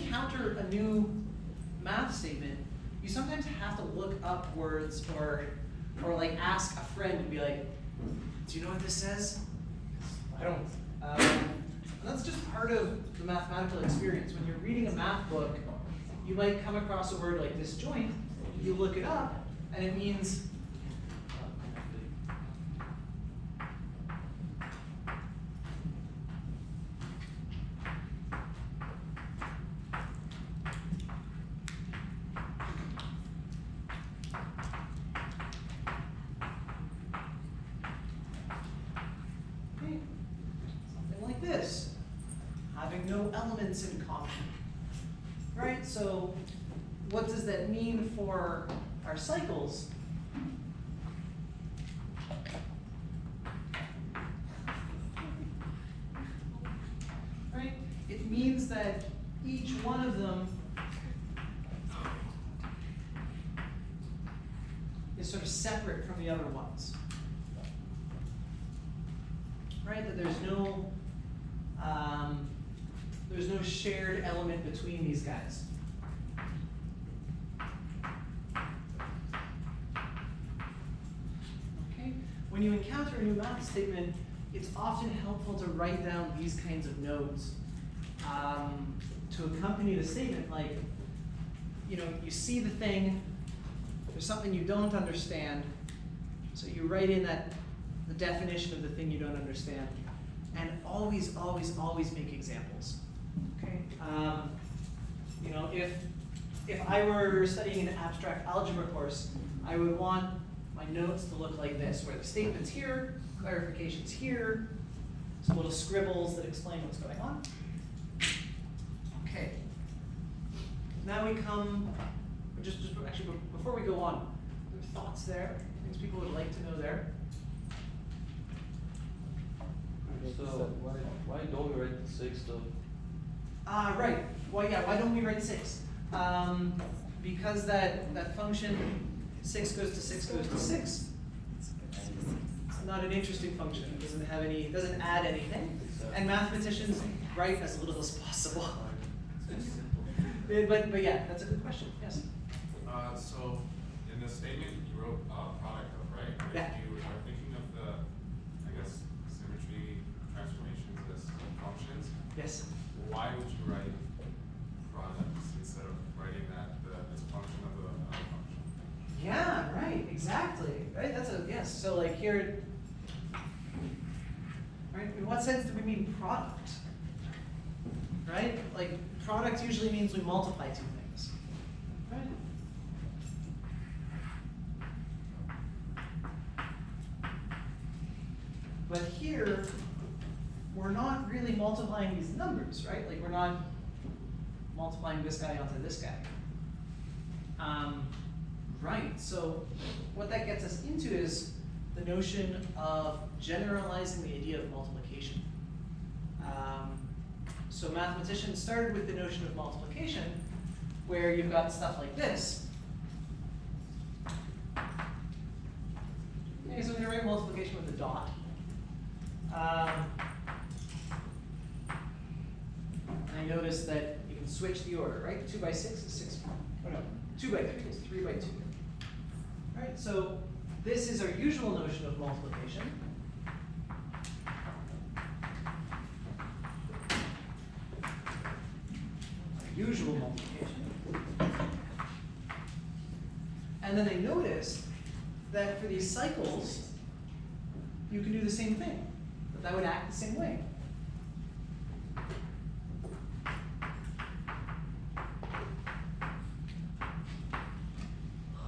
encounter a new math statement, you sometimes have to look up words or like ask a friend and be like, do you know what this says? I don't. That's just part of the mathematical experience. When you're reading a math book, you might come across a word like disjoint, you look it up, and it means something like this, having no elements in common. Right? So what does that mean for our cycles? Right? It means that each one of them is sort of separate from the other ones. Right? That there's no shared element between these guys. Okay? When you encounter a new math statement, it's often helpful to write down these kinds of notes to accompany the statement. Like, you see the thing, there's something you don't understand, so you write in the definition of the thing you don't understand, and always, always, always make examples. Okay. If I were studying an abstract algebra course, I would want my notes to look like this, where the statement's here, clarification's here, some little scribbles that explain what's going on. Okay. Now we come, actually before we go on, are there thoughts there? Things people would like to know there? So why don't we write 6 though? Right. Well, yeah. Why don't we write 6? Because that function 6 goes to 6 goes to 6. It's not an interesting function. It doesn't have any. It doesn't add anything. And mathematicians write as little as possible. but yeah, that's a good question. Yes. So in the statement you wrote product of, right? Yeah. If you are thinking of the, I guess, symmetry transformations as functions. Yes. Why would you write products instead of writing that as a function of another function? Yeah. Right. Exactly. Right. That's a yes. So like here. Right. In what sense do we mean product? Right. Like product usually means we multiply two things. Right. But here, we're not really multiplying these numbers, right? Like we're not multiplying this guy onto this guy. Right, so what that gets us into is the notion of generalizing the idea of multiplication. So mathematicians started with the notion of multiplication, where you've got stuff like this. Okay, so we're going to write multiplication with a dot. And I notice that you can switch the order, right? 2 by 6 is 6. Oh no, 2 by 3 is 3 by 2. All right, so this is our usual notion of multiplication. Usual multiplication. And then I noticed that for these cycles, you can do the same thing. That would act the same way.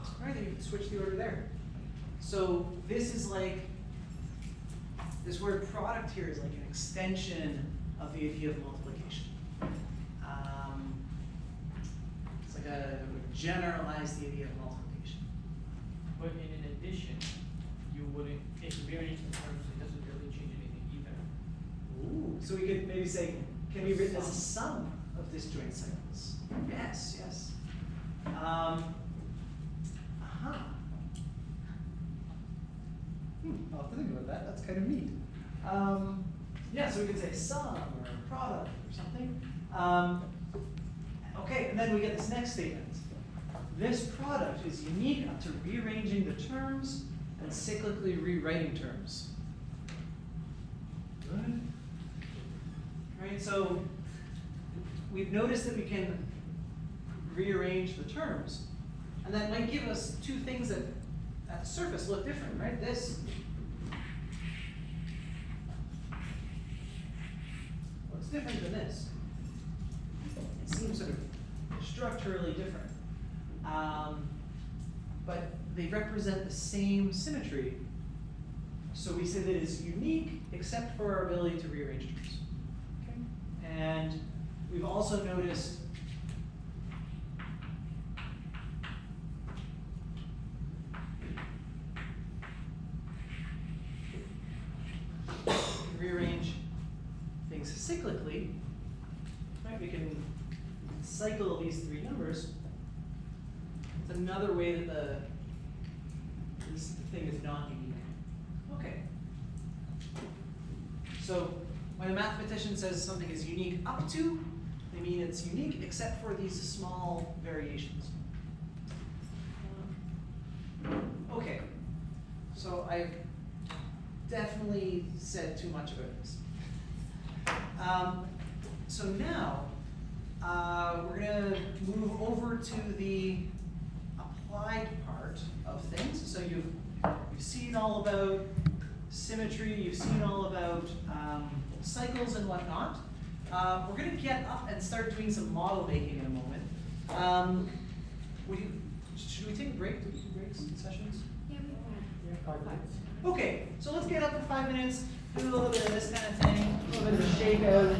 All right, then you can switch the order there. So this is like, this word product here is like an extension of the idea of multiplication. It's like a generalized idea of multiplication. But in addition, you wouldn't, if variance in terms, it doesn't really change anything either. Ooh, so we could maybe say, can be written as a sum of disjoint cycles. Yes, yes. I'll have to think about that. That's kind of neat. Yeah, so we could say sum or product or something. Okay, and then we get this next statement. This product is unique up to rearranging the terms and cyclically rewriting terms. Good. Right, so we've noticed that we can rearrange the terms, and that might give us two things that at the surface look different, right? This, what's different than this? It seems sort of structurally different. But they represent the same symmetry. So we say that it's unique except for our ability to rearrange terms. Okay? And we've also noticed rearrange things cyclically. Right? We can cycle these three numbers. It's another way that this thing is not unique. Okay. So when a mathematician says something is unique up to, they mean it's unique except for these small variations. Okay. So I've definitely said too much about this. So now we're going to move over to the applied part of things. So you've seen all about symmetry, you've seen all about cycles and whatnot. We're going to get up and start doing some model making in a moment. Should we take a break? Do we do breaks in sessions? Yeah, we can. 5 minutes. Okay, so let's get up for 5 minutes, do a little bit of this kind of thing, a little bit of a shakeout.